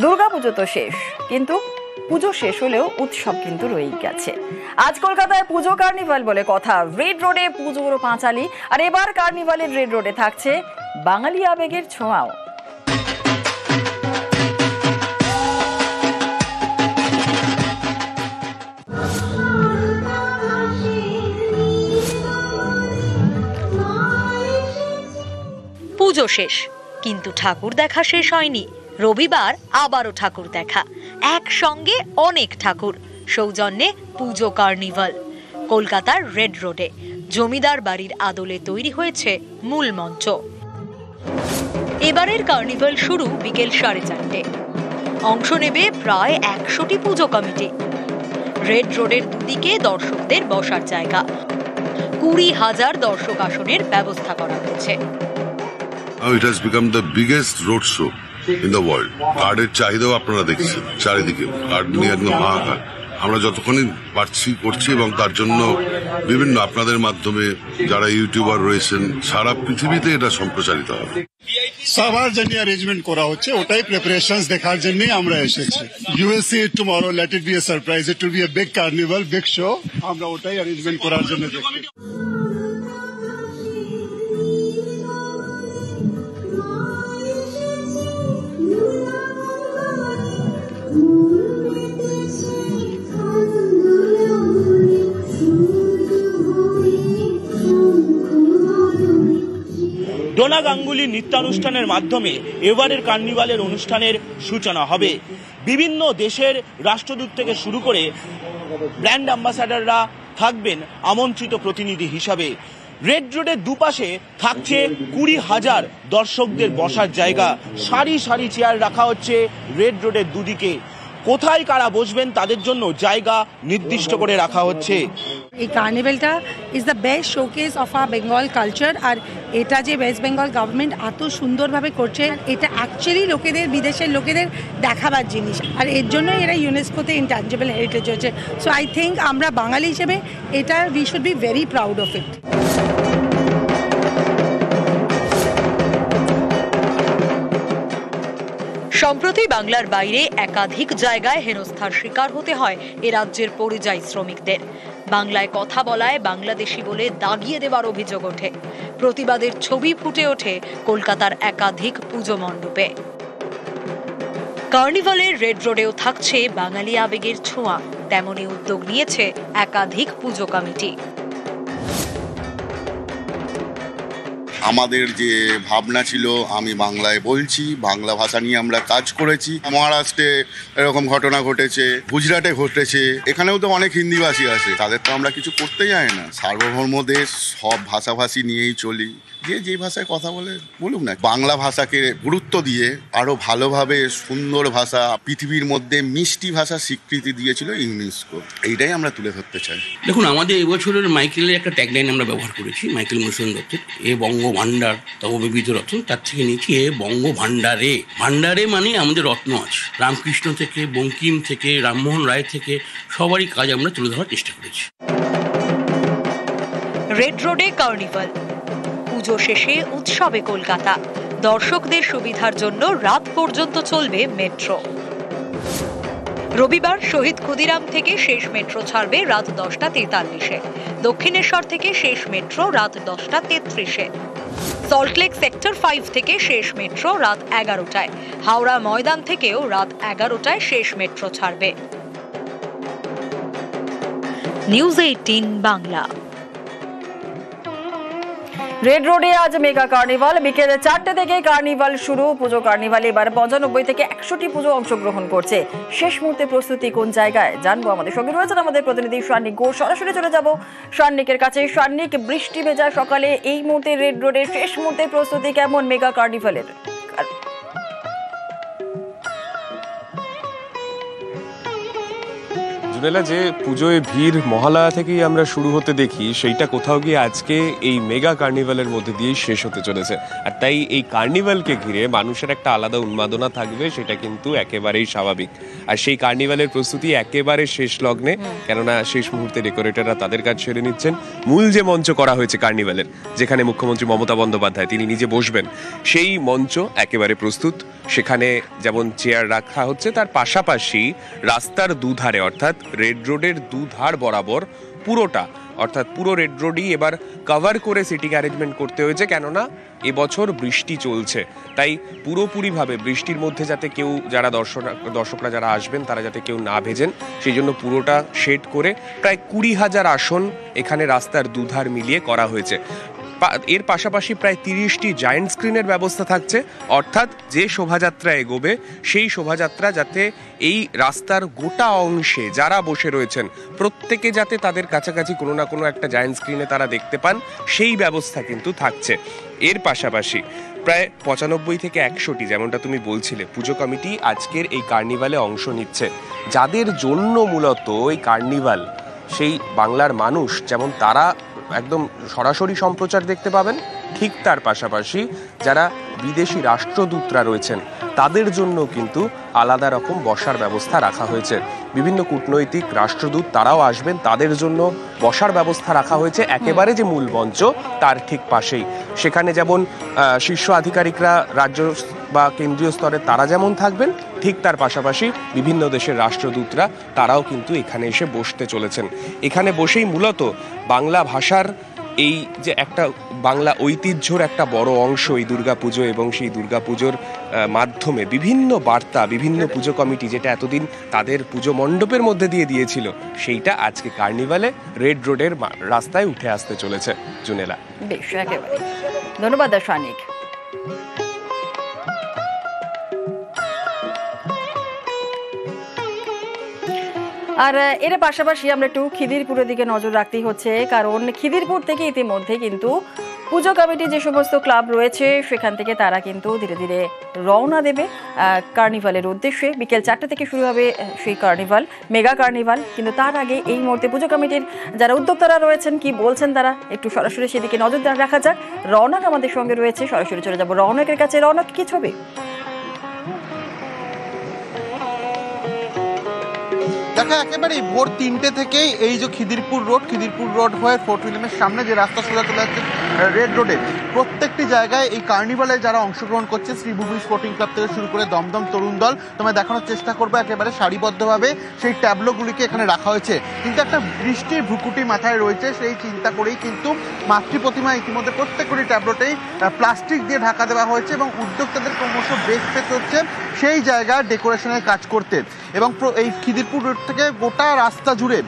দুর্গাপুজো তো শেষ, কিন্তু পুজো শেষ হলেও উৎসব কিন্তু রয়েই গেছে। আজ কলকাতায় পুজো কার্নিভাল বলে কথা। রেড রোডে পুজোর পাঁচালি, আর এবার কার্নিভালের রেড রোডে থাকছে বাঙালি আবেগের ছোঁয়াও। পুজো শেষ, কিন্তু ঠাকুর দেখা শেষ হয়নি। রবিবার আবারও ঠাকুর দেখা, একসঙ্গে অনেক ঠাকুর, সৌজন্যে পুজো কার্নিভাল। কলকাতার রেড রোডে জমিদার বাড়ির আদলে তৈরি হয়েছে মূল মঞ্চ। এবারের কার্নিভাল শুরু বিকেল 4:30। অংশ নেবে প্রায় 100টি পুজো কমিটি। রেড রোডের দুদিকে দর্শকদের বসার জায়গা, 20,000 দর্শক আসনের ব্যবস্থা করা হয়েছে। It has become the biggest road show in the world. কার্ডের চাহিদাও আপনারা দেখছেন চারিদিকে, কার্ড নিয়ে একদম হাহাকার। আমরা যতক্ষণই পারছি করছি, এবং তার জন্য বিভিন্ন আপনাদের মাধ্যমে যারা ইউটিউবার রয়েছেন সারা পৃথিবীতে এটা সম্প্রচারিত হবে। সবার জন্য অ্যারেঞ্জমেন্ট করা হচ্ছে, ওটাই প্রিপারেশনস দেখার জন্য আমরা এসেছি। You will see it tomorrow, let it be a surprise, it will be a big carnival, big show. আমরা ওটাই অ্যারেঞ্জমেন্ট করার জন্য দেখছি। ডোনা গাঙ্গুলি নৃত্যানুষ্ঠানের মাধ্যমে এবারের কার্নিভালের অনুষ্ঠানের সূচনা হবে। বিভিন্ন দেশের রাষ্ট্রদূত থেকে শুরু করে ব্র্যান্ড অ্যাম্বাসাডাররা থাকবেন আমন্ত্রিত প্রতিনিধি হিসাবে। রেড রোডের দুপাশে থাকছে 20,000 দর্শকদের বসার জায়গা। সারি সারি চেয়ার রাখা হচ্ছে রেড রোডের দুদিকে। কোথায় কারা বসবেন তাদের জন্য জায়গা নির্দিষ্ট করে রাখা হচ্ছে। এই কার্নিভালটা is the best showcase of our Bengal culture. আর এটা যে ওয়েস্ট বেঙ্গল গভর্নমেন্ট এত সুন্দরভাবে করছে, এটা অ্যাকচুয়ালি লোকেদের, বিদেশের লোকেদের দেখাবার জিনিস। আর এর জন্যই এরা ইউনেস্কোতে ইনট্যাঞ্জিবল হেরিটেজ হচ্ছে। সো আই থিঙ্ক আমরা বাঙালি হিসেবে এটা we should be very proud of it. সম্প্রতি বাংলার বাইরে একাধিক জায়গায় হেনস্থার শিকার হতে হয় এ রাজ্যের পরিযায়ী শ্রমিকদের। বাংলায় কথা বলায় বাংলাদেশি বলে দাগিয়ে দেওয়ার অভিযোগ ওঠে। প্রতিবাদের ছবি ফুটে ওঠে কলকাতার একাধিক পুজো মণ্ডপে। কার্নিভালের রেড রোডেও থাকছে বাঙালি আবেগের ছোঁয়া। তেমনই উদ্যোগ নিয়েছে একাধিক পুজো কমিটি। আমাদের যে ভাবনা ছিল, আমি বাংলায় বলছি, বাংলা ভাষা নিয়ে আমরা কাজ করেছি। মহারাষ্ট্রে এরকম ঘটনা ঘটেছে, গুজরাটে ঘটেছে, এখানেও তো অনেক হিন্দিভাষী আছে, তাদের তো আমরা কিছু করতে যাই না। সার্বভৌম দেশ, সব ভাষাভাষী নিয়েই চলি, যে ভাষায় কথা বলে বলুক না। বাংলা ভাষাকে গুরুত্ব দিয়ে আরো ভালোভাবে সুন্দর ভাষা, পৃথিবীর মধ্যে মিষ্টি ভাষা স্বীকৃতি দিয়েছিল ইউনেস্কো। এইটাই আমরা তুলে ধরতে চাই। দেখুন, আমাদের এবছরের মাইকেলের একটা ট্যাগলাইন আমরা ব্যবহার করেছি, মাইকেল মধুসূদন দত্তের, এ বঙ্গ ভাণ্ডার তব বিবিধ রত্ন। তার থেকে নিয়েছি এ বঙ্গ ভাণ্ডারে। ভাণ্ডারে মানে আমাদের রত্ন আছে, রামকৃষ্ণ থেকে, বঙ্কিম থেকে, রামমোহন রায় থেকে, সবারই কাজ আমরা তুলে ধরার চেষ্টা করেছি। রেড রোডে কার্নিভাল, পুজো শেষে উৎসবে কলকাতা। দর্শকদের সুবিধার জন্য রাত পর্যন্ত চলবে মেট্রো। রবিবার শহীদ ক্ষুদিরাম থেকে শেষ মেট্রো ছাড়বে রাত 10:43-এ। দক্ষিণেশ্বর থেকে শেষ মেট্রো রাত 10:33-এ। সল্টলেক সেক্টর 5 থেকে শেষ মেট্রো রাত 11টায়। হাওড়া ময়দান থেকেও রাত 11টায় শেষ মেট্রো ছাড়বে। নিউজ 18 বাংলা। রেড রোডে আজ মেগা কার্নিভাল। বিকেল 4টে থেকে কার্নিভাল শুরু। পুজো কার্নিভালে এবার 95 থেকে 100টি পুজো অংশগ্রহণ করছে। শেষ মুহূর্তে প্রস্তুতি কোন জায়গায় জানবো। আমাদের সঙ্গে রয়েছেন আমাদের প্রতিনিধি সান্নিক ঘোষ। সরাসরি চলে যাব সান্নিকের কাছে। সান্নিক, বৃষ্টি ভেজা সকালে এই মুহূর্তে রেড রোডের শেষ মুহূর্তে প্রস্তুতি কেমন মেগা কার্নিভালের? জুনেলা, যে পুজোয় ভিড় মহালয়া থেকেই আমরা শুরু হতে দেখি, সেইটা কোথাও গিয়ে আজকে এই মেগা কার্নিভালের মধ্যে দিয়েই শেষ হতে চলেছে। আর তাই এই কার্নিভালকে ঘিরে মানুষের একটা আলাদা উন্মাদনা থাকবে, সেটা কিন্তু একেবারেই স্বাভাবিক। আর সেই কার্নিভালের প্রস্তুতি একেবারে শেষ লগ্নে, কেননা শেষ মুহূর্তে ডেকোরেটররা তাদের কাজ সেরে নিচ্ছেন। মূল যে মঞ্চ করা হয়েছে কার্নিভালের, যেখানে মুখ্যমন্ত্রী মমতা বন্দ্যোপাধ্যায় তিনি নিজে বসবেন, সেই মঞ্চ একেবারে প্রস্তুত। সেখানে যেমন চেয়ার রাখা হচ্ছে, তার পাশাপাশি রাস্তার দুধারে অর্থাৎ রেড রোডের দুধার বরাবর পুরোটা অর্থাৎ পুরো রেড রোডই এবার কভার করে সিটিং অ্যারেঞ্জমেন্ট করতে হয়েছে, কেননা এবছর বৃষ্টি চলছে। তাই পুরোপুরিভাবে বৃষ্টির মধ্যে যাতে কেউ যারা দর্শকরা যারা আসবেন তারা যাতে কেউ না ভেজেন, সেই জন্য পুরোটা শেড করে প্রায় 20,000 আসন এখানে রাস্তার দুধার মিলিয়ে করা হয়েছে। এর পাশাপাশি প্রায় 30টি জায়েন্ট স্ক্রিনের ব্যবস্থা থাকছে, অর্থাৎ যে শোভাযাত্রা এগোবে সেই শোভাযাত্রা যাতে এই রাস্তার গোটা অংশে যারা বসে রয়েছেন প্রত্যেকে যাতে তাদের কাছাকাছি কোনো না কোনো একটা জায়েন্ট স্ক্রিনে তারা দেখতে পান, সেই ব্যবস্থা কিন্তু থাকছে। এর পাশাপাশি প্রায় 95 থেকে 100টি, যেমনটা তুমি বলছিলে, পুজো কমিটি আজকের এই কার্নিভালে অংশ নিচ্ছে, যাদের জন্য মূলত এই কার্নিভাল সেই বাংলার মানুষ যেমন তারা একদম সরাসরি সম্প্রচার দেখতে পাবেন, ঠিক তার পাশাপাশি যারা বিদেশি রাষ্ট্রদূতরা রয়েছেন তাদের জন্য কিন্তু আলাদা রকম বসার ব্যবস্থা রাখা হয়েছে। বিভিন্ন কূটনৈতিক রাষ্ট্রদূত তারাও আসবেন, তাদের জন্য বসার ব্যবস্থা রাখা হয়েছে একেবারে যে মূল মঞ্চ তার ঠিক পাশেই। সেখানে যেমন শীর্ষ আধিকারিকরা রাজ্য বা কেন্দ্রীয় স্তরে তারা যেমন থাকবেন, ঠিক তার পাশাপাশি বিভিন্ন দেশের রাষ্ট্রদূতরা তারাও কিন্তু এখানে এসে বসতে চলেছেন। এখানে বসেই মূলত বাংলা ভাষার এই যে একটা বাংলা ঐতিহ্যর একটা বড় অংশ এই দুর্গাপুজো, এবং সেই দুর্গাপুজোর মাধ্যমে বিভিন্ন বার্তা বিভিন্ন পুজো কমিটি যেটা এতদিন তাদের পুজো মণ্ডপের মধ্যে দিয়ে দিয়েছিল, সেইটা আজকে কার্নিভালে রেড রোডের রাস্তায় উঠে আসতে চলেছে। জুনেলা, বেশ, একেবারে ধন্যবাদ শানিক। আর এর পাশাপাশি আমরা একটু খিদিরপুরের দিকে নজর রাখতেই হচ্ছে, কারণ খিদিরপুর থেকে ইতিমধ্যে কিন্তু পুজো কমিটি যে সমস্ত ক্লাব রয়েছে সেখান থেকে তারা কিন্তু ধীরে ধীরে রওনা দেবে কার্নিভালের উদ্দেশ্যে। বিকেল 4টা থেকে শুরু হবে সেই কার্নিভাল, মেগা কার্নিভাল। কিন্তু তার আগে এই মুহূর্তে পুজো কমিটির যারা উদ্যোক্তারা রয়েছেন কি বলছেন তারা, একটু সরাসরি সেদিকে নজর রাখা যাক। রওনক আমাদের সঙ্গে রয়েছে, সরাসরি চলে যাবো রওনকের কাছে। রওনক, কি ছবি? দেখা একেবারেই ভোর 3টে থেকেই এই যে খিদিরপুর রোড হয়ে ফোর্ট উইলিয়ামের সামনে যে রাস্তা সোজা চলে যাচ্ছে রেড রোডে, প্রত্যেকটি জায়গায় এই কার্নিভালে যারা অংশগ্রহণ করছে, শ্রীভূমি স্পোর্টিং ক্লাব থেকে শুরু করে দমদম তরুণ দল, তোমায় দেখানোর চেষ্টা করবো একেবারে সারিবদ্ধভাবে সেই ট্যাবলোগুলিকে এখানে রাখা হয়েছে। কিন্তু একটা বৃষ্টির ভ্রুকুটি মাথায় রয়েছে, সেই চিন্তা করেই কিন্তু মাতৃ প্রতিমা ইতিমধ্যে প্রত্যেকটি ট্যাবলোটেই প্লাস্টিক দিয়ে ঢাকা দেওয়া হয়েছে এবং উদ্যোক্তাদের ক্রমশ বেগ পেতে হচ্ছে সেই জায়গায় ডেকোরেশনের কাজ করতে। এবং এই খিদিরপুর রোড থেকে গোটা রাস্তা জুড়ে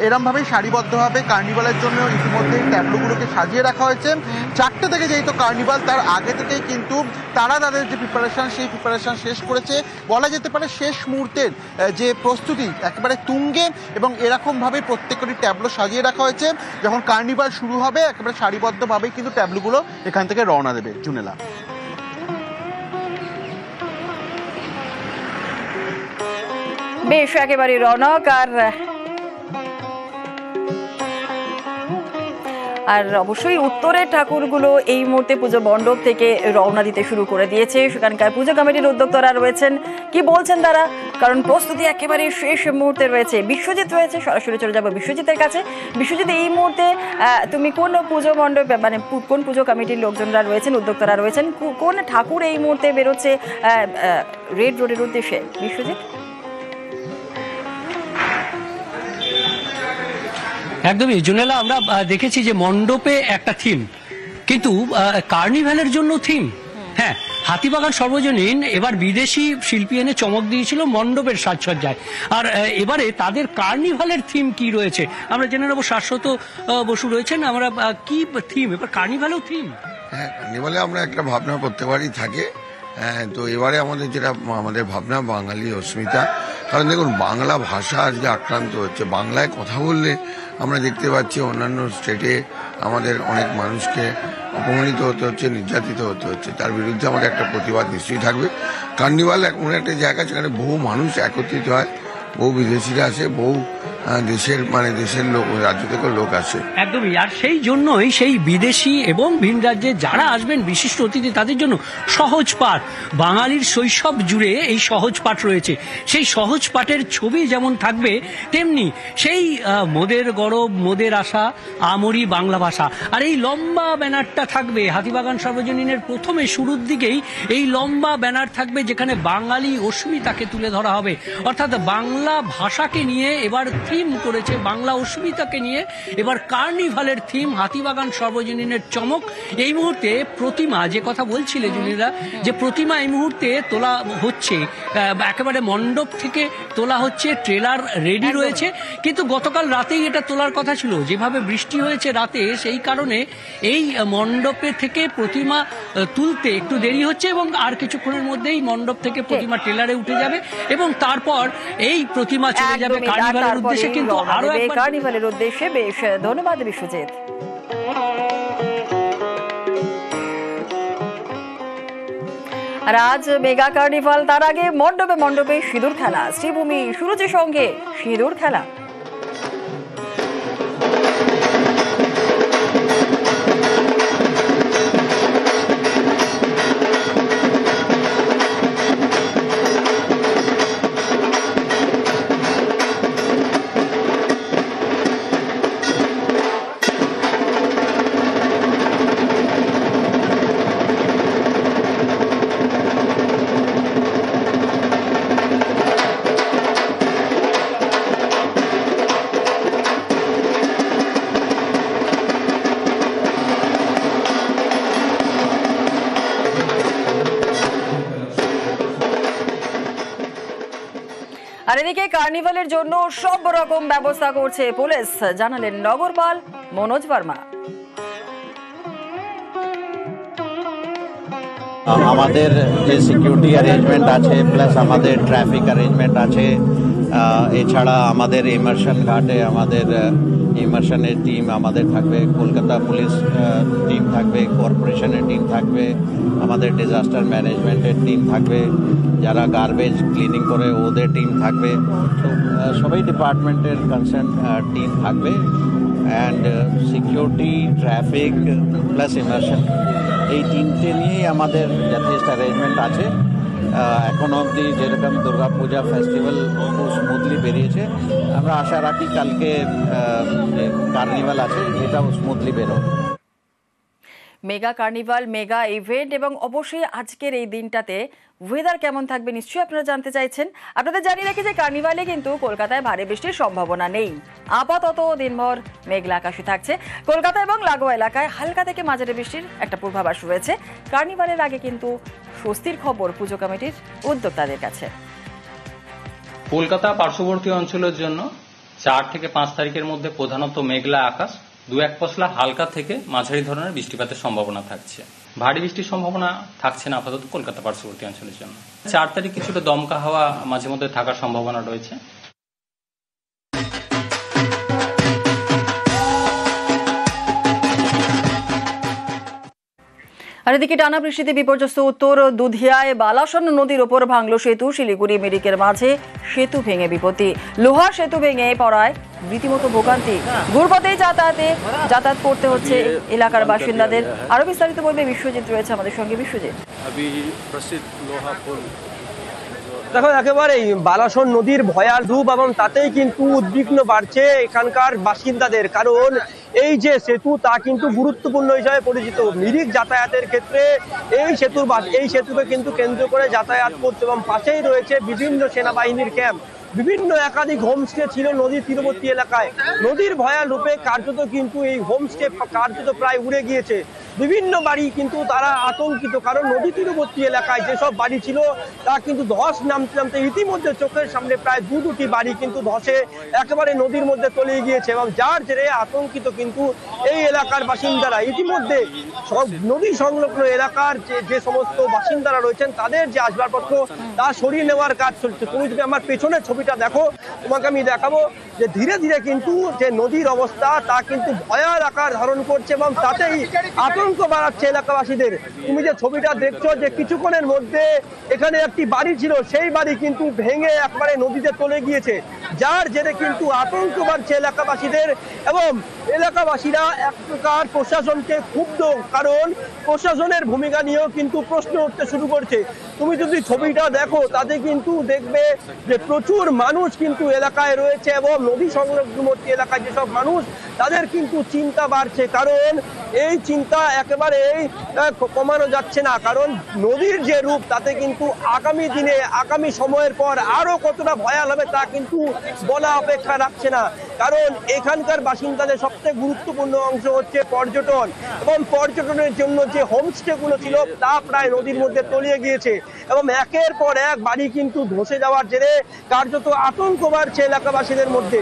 এরমভাবেই সারিবদ্ধভাবে কার্নিভালের জন্য ইতিমধ্যে ট্যাবলোগুলোকে সাজিয়ে রাখা হয়েছে। 4টে থেকে যেহেতু কার্নিভাল, তার আগে থেকেই কিন্তু তারা তাদের যে প্রিপারেশন সেই প্রিপারেশন শেষ করেছে। বলা যেতে পারে শেষ মুহূর্তের যে প্রস্তুতি একেবারে তুঙ্গে, এবং এরকমভাবেই প্রত্যেকটি ট্যাবলো সাজিয়ে রাখা হয়েছে। যখন কার্নিভাল শুরু হবে একেবারে সারিবদ্ধভাবেই কিন্তু ট্যাবলোগুলো এখান থেকে রওনা দেবে। জুনেলা, বেশ, একেবারে রওনক। আর অবশ্যই উত্তরের ঠাকুরগুলো এই মুহূর্তে পুজো মণ্ডপ থেকে রওনা দিতে শুরু করে দিয়েছে। সেখানকার পুজো কমিটির উদ্যোক্তারা রয়েছেন, কি বলছেন তারা, কারণ প্রস্তুতি একেবারে শেষ মুহূর্তে রয়েছে। বিশ্বজিৎ রয়েছে, সরাসরি চলে যাবো বিশ্বজিতের কাছে। বিশ্বজিৎ, এই মুহূর্তে তুমি কোন পুজো মণ্ডপ মানে কোন পুজো কমিটির লোকজনরা রয়েছেন, উদ্যোক্তারা রয়েছেন, কোন ঠাকুর এই মুহূর্তে বেরোচ্ছে রেড রোডের উদ্দেশ্যে? বিশ্বজিৎ, একদমই জুনেলা, আমরা দেখেছি যে মণ্ডপে একটা থিম, কিন্তু কার্নিভালের জন্য থিম। হ্যাঁ, হাতিবাগান সর্বজনীন এবার বিদেশি শিল্পী এনে চমক দিয়েছিল মণ্ডপের সাজসজ্জায়। আর এবারে তাদের কার্নিভালের থিম কি রয়েছে আমরা জেনে নেবো। শাশ্বত বসু রয়েছেন, আমরা কি থিম এবার কার্নিভালেও থিম? হ্যাঁ, কার্নিভালে আমরা একটা ভাবনা প্রত্যেকবারই থাকে। তো এবারে আমাদের ভাবনা বাঙালি অস্মিতা, কারণ দেখুন বাংলা ভাষা আজকে আক্রান্ত হচ্ছে। বাংলায় কথা বললে আমরা দেখতে পাচ্ছি অন্যান্য স্টেটে আমাদের অনেক মানুষকে অপমানিত হতে হচ্ছে, নির্যাতিত হতে হচ্ছে। তার বিরুদ্ধে আমাদের একটা প্রতিবাদ নিশ্চয়ই থাকবে। কার্নিভাল এমন একটা জায়গা যেখানে বহু মানুষ একত্রিত হয়, বহু বিদেশিরা আসে, বহু দেশের লোক, রাজ্য থেকেও লোক আসে। একদমই, আর সেই জন্যই সেই বিদেশি এবং ভিন রাজ্যে যারা আসবেন বিশিষ্ট অতিথি তাদের জন্য সহজ পাঠ, বাঙালির শৈশব জুড়ে এই সহজ পাঠ রয়েছে। সেই সহজ পাঠের ছবি যেমন থাকবে তেমনি সেই মোদের গরব মোদের আশা আমরি বাংলা ভাষা। আর এই লম্বা ব্যানারটা থাকবে হাতিবাগান সর্বজনীনের প্রথমে শুরুর দিকেই এই লম্বা ব্যানার থাকবে, যেখানে বাঙালি অস্মিতাকে তুলে ধরা হবে। অর্থাৎ বাংলা ভাষাকে নিয়ে এবার থিম করেছে, বাংলা অস্মিতাকে নিয়ে এবার কার্নিভালের থিম হাতিবাগান সর্বজনীনের চমক। এই মুহূর্তে প্রতিমা, যে কথা বলছিলে জুনিরা, যে প্রতিমা এই মুহূর্তে তোলা হচ্ছে, একেবারে মণ্ডপ থেকে তোলা হচ্ছে, ট্রেলার রেডি রয়েছে, কিন্তু গতকাল রাতেই এটা তোলার কথা ছিল। যেভাবে বৃষ্টি হয়েছে রাতে, সেই কারণে এই মণ্ডপে থেকে প্রতিমা তুলতে একটু দেরি হচ্ছে এবং আর কিছুক্ষণের মধ্যেই মণ্ডপ থেকে প্রতিমা ট্রেলারে উঠে যাবে এবং তারপর এই প্রতিমা চলে যাবে কার্নিভালের উদ্দেশ্যে। কিন্তু আরো কার্নিভালের উদ্দেশ্যে বেশ ধন্যবাদ বিশ্বজিৎ। আর আজ মেগা কার্নিভাল, তার আগে মণ্ডপে মণ্ডপে সিঁদুর খেলা, শ্রীভূমি সুরুচির সঙ্গে সিঁদুর খেলা। আর এদিকে কার্নিভালের জন্য সব রকম ব্যবস্থা করছে পুলিশ, জানালেন নগরপাল মনোজ বর্মা। আমাদের যে সিকিউরিটি অ্যারেঞ্জমেন্ট আছে, প্লাস আমাদের ট্রাফিক অ্যারেঞ্জমেন্ট আছে, এছাড়া আমাদের ইমার্শন ঘাটে আমাদের ইমার্শনের টিম আমাদের থাকবে, কলকাতা পুলিশ টিম থাকবে, কর্পোরেশনের টিম থাকবে, আমাদের ডিজাস্টার ম্যানেজমেন্টের টিম থাকবে, যারা গার্বেজ ক্লিনিং করে ওদের টিম থাকবে। তো সবাই ডিপার্টমেন্টের কনসার্ন টিম থাকবে। And security, traffic plus immersion, এই তিনটে নিয়েই আমাদের যথেষ্ট অ্যারেঞ্জমেন্ট আছে। এখন অবধি যেরকম দুর্গাপূজা ফেস্টিভ্যাল খুব স্মুথলি বেরিয়েছে, আমরা আশা রাখি কালকে যে কার্নিভাল আছে এটাও স্মুথলি বেরোবে। মেগা কার্নিভাল, মেগা ইভেন্ট এবং অবশ্যই আজকের এই দিনটাতে ওয়েদার কেমন থাকবে নিশ্চয়ই আপনারা জানতে চাইছেন। আপনাদের জানিয়ে রাখি যে কার্নিভালে কিন্তু কলকাতায় ভারী বৃষ্টির সম্ভাবনা নেই। আপাতত দিনভর মেঘলা আকাশে থাকছে। কলকাতা এবং লাগোয়া এলাকায় হালকা থেকে মাঝারি বৃষ্টির একটা পূর্বাভাস রয়েছে। কার্নিভালের আগে কিন্তু স্বস্তির খবর পুজো কমিটির উদ্যোক্তাদের কাছে। কলকাতা পার্শ্ববর্তী অঞ্চলের জন্য 4 থেকে 5 তারিখের মধ্যে প্রধানত মেঘলা আকাশ, 2-1 পশলা হালকা থেকে মাঝারি ধরনের বৃষ্টিপাতের সম্ভাবনা থাকছে। ভারী বৃষ্টির সম্ভাবনা থাকছে না আপাতত কলকাতা পার্শ্ববর্তী অঞ্চলের জন্য। 4 তারিখ কিছুটা দমকা হাওয়া মাঝে মধ্যে থাকার সম্ভাবনা রয়েছে। আর এদিকে টানা বৃষ্টিতে বিপর্যস্ত উত্তর দুধিয়ায় বালাসন নদীর ওপর ভাঙল সেতু। শিলিগুড়ি মেডিকের মাঝে সেতু ভেঙে বিপত্তি। লোহার সেতু ভেঙে পড়ায় রীতিমতো ভোগান্তি। ঘুরপথেই যাতায়াত করতে হচ্ছে এলাকার বাসিন্দাদের। আরো বিস্তারিত বলবে বিশ্বজিৎ, রয়েছে আমাদের সঙ্গে। বিশ্বজিৎ, দেখো একেবারেই বালাসন নদীর ভয়াল রূপ এবং তাতেই কিন্তু উদ্বিগ্ন বাড়ছে এখানকার বাসিন্দাদের, কারণ এই যে সেতু তা কিন্তু গুরুত্বপূর্ণ হিসাবে পরিচিত। মিরিক যাতায়াতের ক্ষেত্রে এই সেতুকে কিন্তু কেন্দ্র করে যাতায়াত করছে এবং পাশেই রয়েছে বিভিন্ন সেনাবাহিনীর ক্যাম্প। বিভিন্ন একাধিক হোমস্টে ছিল নদীর তীরবর্তী এলাকায়। নদীর ভয়াল রূপে কার্যত কিন্তু এই হোমস্টে কার্যত প্রায় উড়ে গিয়েছে। বিভিন্ন বাড়ি কিন্তু তারা আতঙ্কিত, কারণ নদী তীরবর্তী এলাকায় যেসব বাড়ি ছিল তা কিন্তু ধস নামতে নামতে ইতিমধ্যে চোখের সামনে প্রায় 2-2টি বাড়ি কিন্তু ধসে একেবারে নদীর মধ্যে তলিয়ে গিয়েছে এবং যার জেরে আতঙ্কিত কিন্তু এই এলাকার বাসিন্দারা। ইতিমধ্যে সব নদী সংলগ্ন এলাকার যে সমস্ত বাসিন্দারা রয়েছেন তাদের যে আসবাবপত্র তা সরিয়ে নেওয়ার কাজ চলছে। তুমি যদি আমার পেছনের ছবিটা দেখো, তোমাকে আমি দেখাবো যে ধীরে ধীরে কিন্তু যে নদীর অবস্থা তা কিন্তু ভয়াল আকার ধারণ করছে এবং তাতেই আতঙ্ক বাড়াচ্ছে এলাকাবাসীদের। তুমি যে ছবিটা দেখছো যে কিছুক্ষণের মধ্যে এখানে একটি বাড়ি ছিল, সেই বাড়ি কিন্তু ভেঙে একবারে নদীতে চলে গিয়েছে। যার জেরে কিন্তু আতঙ্ক বাড়ছে এলাকাবাসীদের এবং এলাকাবাসীরা এক প্রকার প্রশাসনকে ক্ষুব্ধ, কারণ প্রশাসনের ভূমিকা নিয়েও কিন্তু প্রশ্ন উঠতে শুরু করছে। তুমি যদি ছবিটা দেখো তাতে কিন্তু দেখবে যে প্রচুর মানুষ কিন্তু এলাকায় রয়েছে এবং নদী সংলগ্নবর্তী এলাকায় যেসব মানুষ তাদের কিন্তু চিন্তা বাড়ছে, কারণ এই চিন্তা একেবারেই কমানো যাচ্ছে না, কারণ নদীর যে রূপ তাতে কিন্তু আগামী দিনে আগামী সময়ের পর আরো কতটা ভয়াল হবে তা কিন্তু বলা অপেক্ষা রাখছে না, কারণ এখানকার বাসিন্দাদের সবচেয়ে গুরুত্বপূর্ণ অংশ হচ্ছে পর্যটন এবং পর্যটনের জন্য যে হোমস্টে গুলো ছিল তা প্রায় নদীর মধ্যে তলিয়ে গিয়েছে এবং একের পর এক বাড়ি কিন্তু ধসে যাওয়ার জেরে কার্যত আতঙ্ক বাড়ছে এলাকাবাসীদের মধ্যে।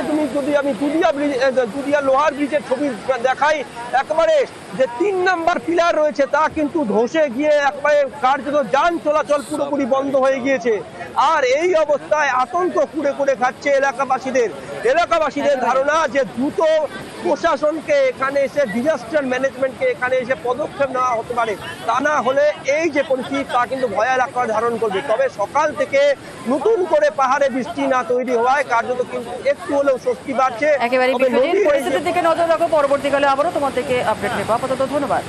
তুমি যদি আমি দুদিয়া লোহার ব্রিজের ছবি দেখাই, একেবারে যে 3 নাম্বার পিলার রয়েছে তা কিন্তু ধসে গিয়ে একবারে কার্যত যান চলাচল পুরোপুরি বন্ধ হয়ে গিয়েছে। আর এই অবস্থায় আতঙ্ক কুড়ে কুড়ে খাচ্ছে এলাকাবাসীদের ধারণা যে দ্রুত প্রশাসনকে এখানে এসে ডিজাস্টার ম্যানেজমেন্টকে এখানে এসে পদক্ষেপ নেওয়া হতে পারে, তা না হলে এই যে পরিস্থিতি তা কিন্তু ভয়াল আকার ধারণ করবে। তবে সকাল থেকে নতুন করে পাহাড়ে বৃষ্টি না তৈরি হওয়ায় কার্যত কিন্তু একটু হলেও স্বস্তি বাড়ছে। একেবারে পরিস্থিতির দিকে নজর রাখো, পরবর্তীকালে আবারও তোমার থেকে আপডেট নেবো। আপাতত ধন্যবাদ।